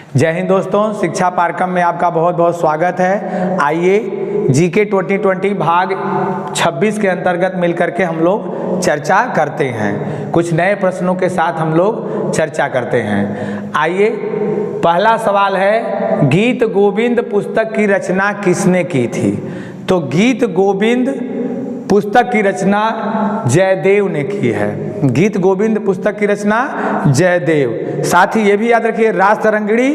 जय हिंद दोस्तों, शिक्षा पारकम में आपका बहुत बहुत स्वागत है। आइए जीके 2020 भाग 26 के अंतर्गत मिलकर के हम लोग चर्चा करते हैं। कुछ नए प्रश्नों के साथ हम लोग चर्चा करते हैं। आइए, पहला सवाल है, गीत गोविंद पुस्तक की रचना किसने की थी? तो गीत गोविंद पुस्तक की रचना जयदेव ने की है। गीत गोविंद पुस्तक की रचना जयदेव। साथ ही ये भी याद रखिए, रास तरंगिणी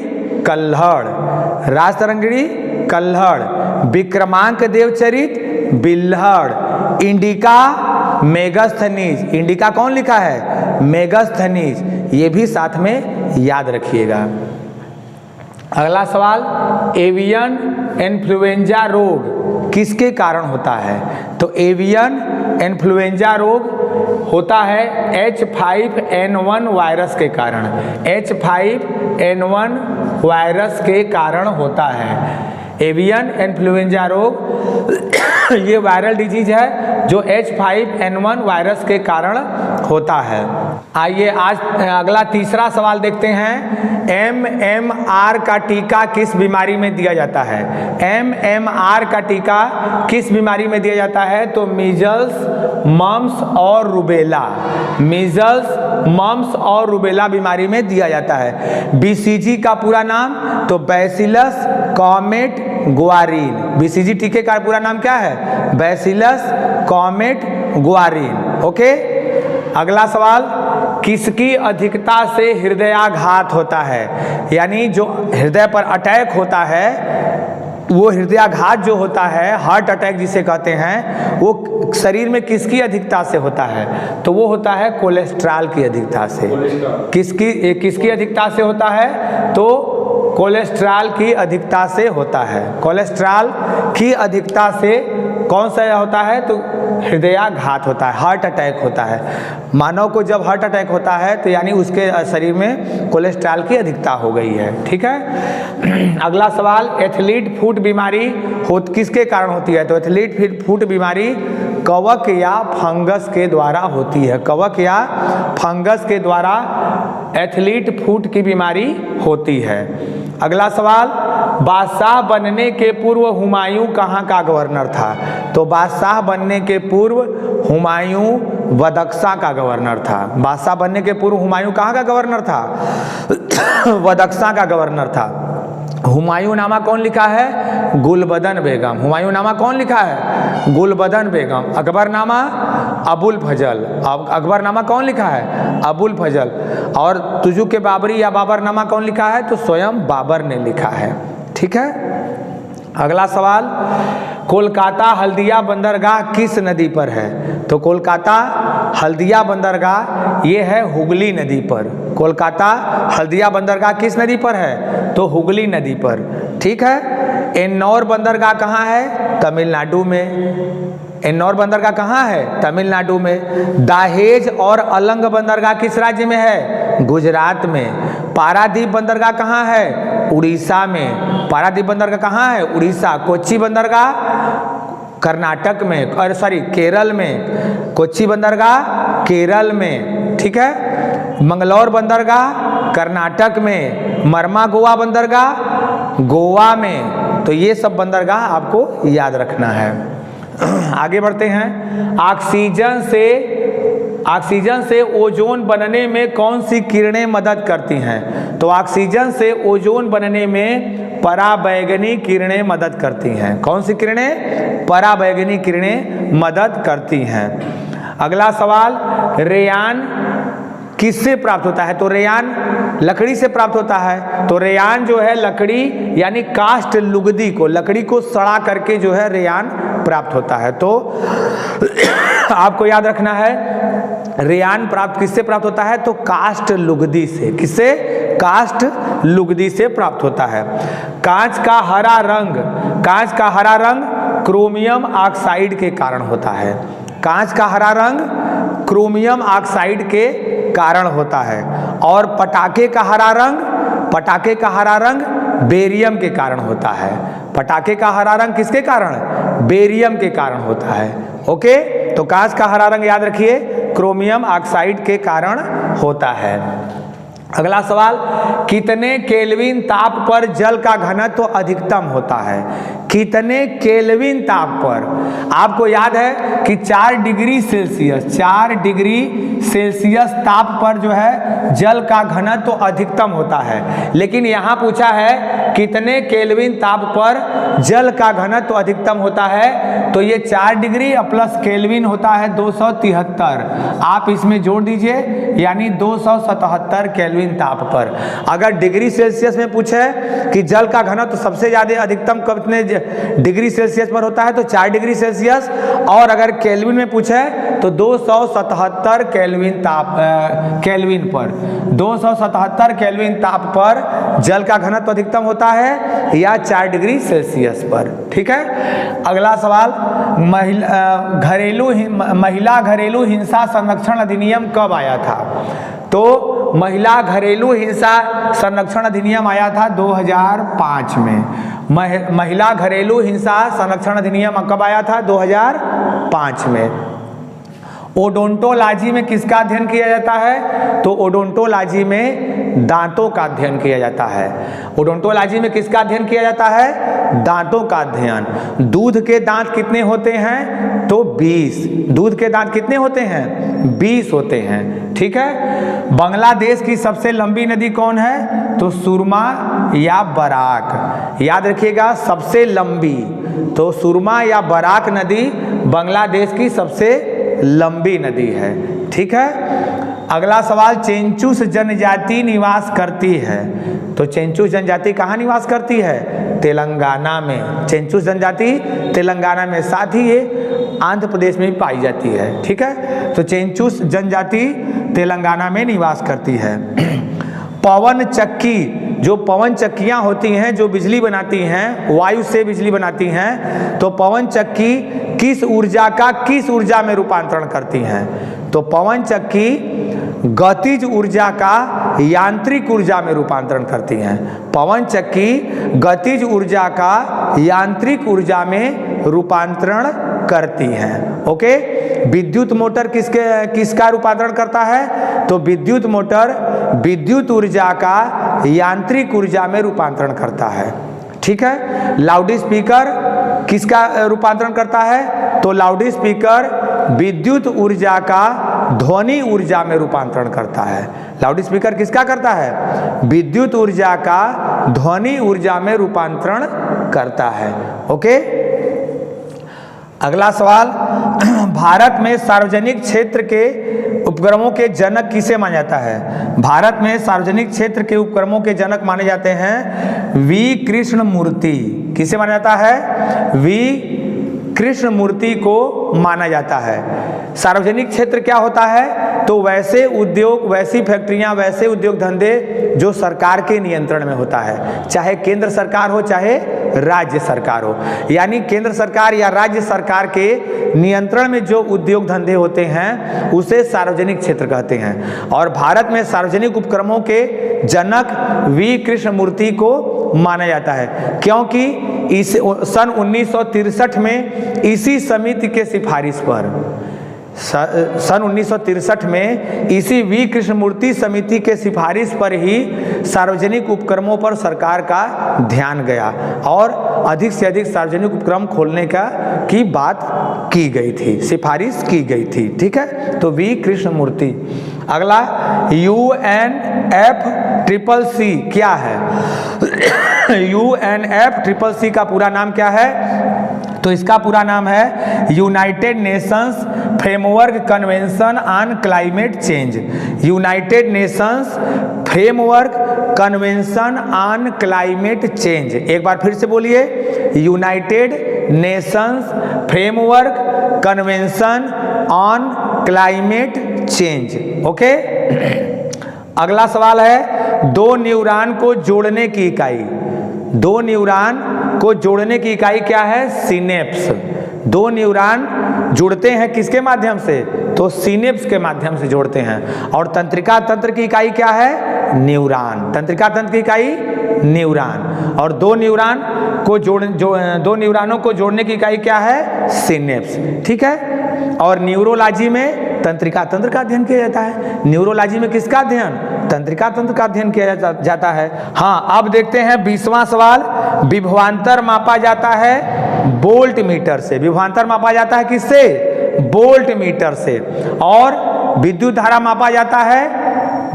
कल्हड़, रास तरंगिणी कल्हड़, विक्रमांक देवचरित बिल्हड़, इंडिका मेगास्थनीज। इंडिका कौन लिखा है? मेगास्थनीज। ये भी साथ में याद रखिएगा। अगला सवाल, एवियन इन्फ्लुएंजा रोग किसके कारण होता है? तो एवियन इन्फ्लुएंजा रोग होता है H5N1 वायरस के कारण। H5N1 वायरस के कारण होता है एवियन इन्फ्लुएंजा रोग। ये वायरल डिजीज है जो H5N1 वायरस के कारण होता है। आइए आज अगला तीसरा सवाल देखते हैं। MMR का टीका किस बीमारी में दिया जाता है? MMR का टीका किस बीमारी में दिया जाता है? तो मीजल्स, मम्स और रूबेला। मीजल्स, मम्स और रूबेला बीमारी में दिया जाता है। BCG का पूरा नाम तो बैसिलस कॉमेट गुआरिन। BCG टीके का पूरा नाम क्या है? Bacillus Calmette Guerin. ओके। अगला सवाल, किसकी अधिकता से हृदयाघात होता है? यानी जो हृदय पर अटैक होता है, वो हृदयाघात जो होता है, हार्ट अटैक जिसे कहते हैं, वो शरीर में किसकी अधिकता से होता है? तो वो होता है कोलेस्ट्रॉल की अधिकता से। किसकी अधिकता से होता है? तो कोलेस्ट्रॉल की अधिकता से होता है। कोलेस्ट्रॉल की अधिकता से कौन सा होता है? तो हृदयाघात होता है, हार्ट अटैक होता है। मानव को जब हार्ट अटैक होता है तो यानी उसके शरीर में कोलेस्ट्रॉल की अधिकता हो गई है। ठीक है। अगला सवाल, एथलीट फुट बीमारी किसके कारण होती है? तो एथलीट फुट बीमारी कवक या फंगस के द्वारा होती है। कवक या फंगस के द्वारा एथलीट फुट की बीमारी होती है। अगला सवाल, बादशाह बनने के पूर्व हुमायूं कहाँ का गवर्नर था? तो बादशाह बनने के पूर्व हुमायूं बदख्शां का गवर्नर था। बादशाह बनने के पूर्व हुमायूं कहाँ का गवर्नर था? बदख्शां का गवर्नर था। हुमायूं नामा कौन लिखा है? गुलबदन बेगम। हुमायूं नामा कौन लिखा है? गुलबदन बेगम। अकबर नामा अबुल फजल। अकबर नामा कौन लिखा है? अबुल फजल। और तुजु के बाबरी या बाबर नामा कौन लिखा है? तो स्वयं बाबर ने लिखा है। ठीक है। अगला सवाल, कोलकाता हल्दिया बंदरगाह किस नदी पर है? तो कोलकाता हल्दिया बंदरगाह ये है हुगली नदी पर। कोलकाता हल्दिया बंदरगाह किस नदी पर है? तो हुगली नदी पर। ठीक है। एन्नौर बंदरगाह कहाँ है? तमिलनाडु में। एन्नौर बंदरगाह कहाँ है? तमिलनाडु में। दाहेज और अलंग बंदरगाह किस राज्य में है? गुजरात में। पारादीप बंदरगाह कहाँ है? उड़ीसा में। पारादीप बंदरगाह कहाँ है? उड़ीसा। कोच्चि बंदरगाह कर्नाटक में, और सॉरी केरल में। कोच्चि बंदरगाह केरल में। ठीक है। मंगलौर बंदरगाह कर्नाटक में। मरमा गोवा बंदरगाह गोवा में। तो ये सब बंदरगाह आपको याद रखना है। आगे बढ़ते हैं। ऑक्सीजन से ओजोन बनने में कौन सी किरणें मदद करती हैं? तो ऑक्सीजन से ओजोन बनने में पराबैंगनी किरणें मदद करती हैं। कौन सी किरणें? पराबैंगनी किरणें मदद करती हैं। अगला सवाल, रेयान किससे प्राप्त होता है? तो रेयान लकड़ी से प्राप्त होता है। तो रेयान जो है लकड़ी यानी काष्ठ लुगदी को, लकड़ी को सड़ा करके जो है रेयान प्राप्त होता है। तो आपको याद रखना है, रेयान प्राप्त किससे प्राप्त होता है? तो काष्ठ लुगदी से। किससे? काष्ठ लुगदी से प्राप्त होता है। कांच का हरा रंग, कांच का हरा रंग क्रोमियम ऑक्साइड के कारण होता है। कांच का हरा रंग क्रोमियम ऑक्साइड के कारण होता है। और पटाखे का हरा रंग बेरियम के कारण होता है। पटाखे का हरा रंग किसके कारण? बेरियम के कारण होता है। ओके। तो कांच का हरा रंग याद रखिए क्रोमियम ऑक्साइड के कारण होता है। अगला सवाल, कितने केल्विन ताप पर जल का घनत्व अधिकतम होता है? कितने केल्विन ताप पर? आपको याद है कि 4 डिग्री सेल्सियस ताप पर जो है जल का घनत्व अधिकतम होता है, लेकिन यहाँ पूछा है कितने केल्विन ताप पर जल का घनत्व अधिकतम होता है, तो ये 4 डिग्री प्लस केल्विन होता है 273। आप इसमें जोड़ दीजिए, यानी 277 केल्विन ताप पर। अगर डिग्री सेल्सियस में पूछे कि जल का घनत्व सबसे ज्यादा अधिकतम कितने डिग्री सेल्सियस पर होता है, तो 4 डिग्री सेल्सियस, और अगर केल्विन में पूछे तो 277 केल्विन पर 277 केल्विन ताप पर जल का घनत्व अधिकतम होता है, या 4 डिग्री सेल्सियस पर। ठीक है, अगला सवाल, महिला घरेलू हिंसा संरक्षण अधिनियम कब आया था? तो महिला घरेलू हिंसा संरक्षण अधिनियम आया था 2005 में। महिला घरेलू हिंसा संरक्षण अधिनियम कब आया था? 2005 में। ओडोंटोलॉजी में किसका अध्ययन किया जाता है? तो ओडोंटोलॉजी में दांतों का अध्ययन किया जाता है। ओडोंटोलॉजी में किसका अध्ययन किया जाता है? दांतों का अध्ययन। दूध के दांत कितने होते हैं? तो 20। दूध के दांत कितने होते हैं? 20 होते हैं। ठीक है, बांग्लादेश की सबसे लंबी नदी कौन है? तो सुरमा या बराक। याद रखिएगा, सबसे लंबी, तो सुरमा या बराक नदी बांग्लादेश की सबसे लंबी नदी है। ठीक है, अगला सवाल, चेंचूस जनजाति निवास करती है, तो चेंचूस जनजाति कहाँ निवास करती है? तेलंगाना में। चेंचूस जनजाति तेलंगाना में, साथ ही ये आंध्र प्रदेश में भी पाई जाती है। ठीक है, तो चेंचूस जनजाति तेलंगाना में निवास करती है। पवन चक्की, जो पवन चक्कियाँ होती हैं जो बिजली बनाती हैं, वायु से बिजली बनाती हैं, तो पवन चक्की किस ऊर्जा का किस ऊर्जा में रूपांतरण करती हैं? तो पवन चक्की गतिज ऊर्जा का यांत्रिक ऊर्जा में रूपांतरण करती हैं। पवन चक्की गतिज ऊर्जा का यांत्रिक ऊर्जा में रूपांतरण करती हैं। ओके, विद्युत मोटर किसका रूपांतरण करता है? तो विद्युत मोटर विद्युत ऊर्जा का यांत्रिक ऊर्जा में रूपांतरण करता है। ठीक है, लाउड स्पीकर किसका रूपांतरण करता है? तो लाउड स्पीकर विद्युत ऊर्जा का ध्वनि ऊर्जा में रूपांतरण करता है। लाउड स्पीकर किसका करता है? विद्युत ऊर्जा का ध्वनि ऊर्जा में रूपांतरण करता है। ओके, अगला सवाल, भारत में सार्वजनिक क्षेत्र के उपक्रमों के जनक किसे माना जाता है? भारत में सार्वजनिक क्षेत्र के उपक्रमों के जनक माने जाते हैं वी कृष्णमूर्ति। किसे माना जाता है? वी कृष्णमूर्ति को माना जाता है। सार्वजनिक क्षेत्र क्या होता है? तो वैसे उद्योग, वैसी फैक्ट्रियां, वैसे उद्योग धंधे जो सरकार के नियंत्रण में होता है, चाहे केंद्र सरकार हो चाहे राज्य सरकार हो। यानी केंद्र सरकार या राज्य सरकार के नियंत्रण में जो उद्योग धंधे होते हैं उसे सार्वजनिक क्षेत्र कहते हैं। और भारत में सार्वजनिक उपक्रमों के जनक वी कृष्णमूर्ति को माना जाता है, क्योंकि इस सन 1963 में इसी समिति के सिफारिश पर, सन 1963 में इसी वी कृष्णमूर्ति समिति के सिफारिश पर ही सार्वजनिक उपक्रमों पर सरकार का ध्यान गया और अधिक से अधिक सार्वजनिक उपक्रम खोलने की बात की गई थी, सिफारिश की गई थी। ठीक है, तो वी कृष्णमूर्ति। अगला, UNFCCC क्या है? UNFCCC का पूरा नाम क्या है? तो इसका पूरा नाम है United Nations framework convention on climate change. United Nations framework convention on climate change. एक बार फिर से बोलिए, United Nations framework convention on climate change. Okay, अगला सवाल है, दो न्यूरॉन को जोड़ने की इकाई। दो न्यूरॉन को जोड़ने की इकाई क्या है? सिनेप्स। दो न्यूरॉन जुड़ते हैं किसके माध्यम से? तो सिनेप्स के माध्यम से जोड़ते हैं। और तंत्रिका तंत्र की इकाई क्या है? न्यूरॉन। तंत्रिका तंत्र की इकाई न्यूरॉन। और दो न्यूरॉनों को जोड़ने की इकाई क्या है? सिनेप्स। ठीक है, और न्यूरोलॉजी में तंत्रिका तंत्र का अध्ययन किया जाता है। न्यूरोलॉजी में किसका अध्ययन? तंत्रिका तंत्र का अध्ययन किया जाता है। हाँ, अब देखते हैं 20वां सवाल। विभवांतर मापा जाता है वोल्ट मीटर से। विभवांतर मापा जाता है किससे? वोल्ट मीटर से। और विद्युत धारा मापा जाता है,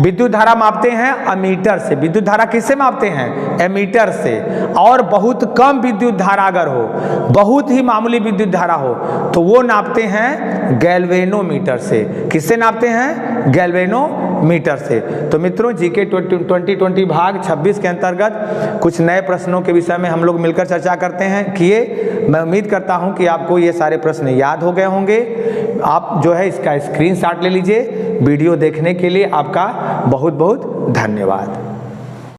विद्युत धारा मापते हैं अमीटर से। विद्युत धारा किससे मापते हैं? एमीटर से। और बहुत कम विद्युत धारा अगर हो, बहुत ही मामूली विद्युत धारा हो, तो वो नापते हैं गैल्वेनोमीटर से। किससे नापते हैं? गैल्वेनोमीटर से। तो मित्रों, जीके 2020 भाग 26 के अंतर्गत कुछ नए प्रश्नों के विषय में हम लोग मिलकर चर्चा करते हैं किए। मैं उम्मीद करता हूं कि आपको ये सारे प्रश्न याद हो गए होंगे। आप जो है इसका स्क्रीनशॉट ले लीजिए। वीडियो देखने के लिए आपका बहुत बहुत धन्यवाद।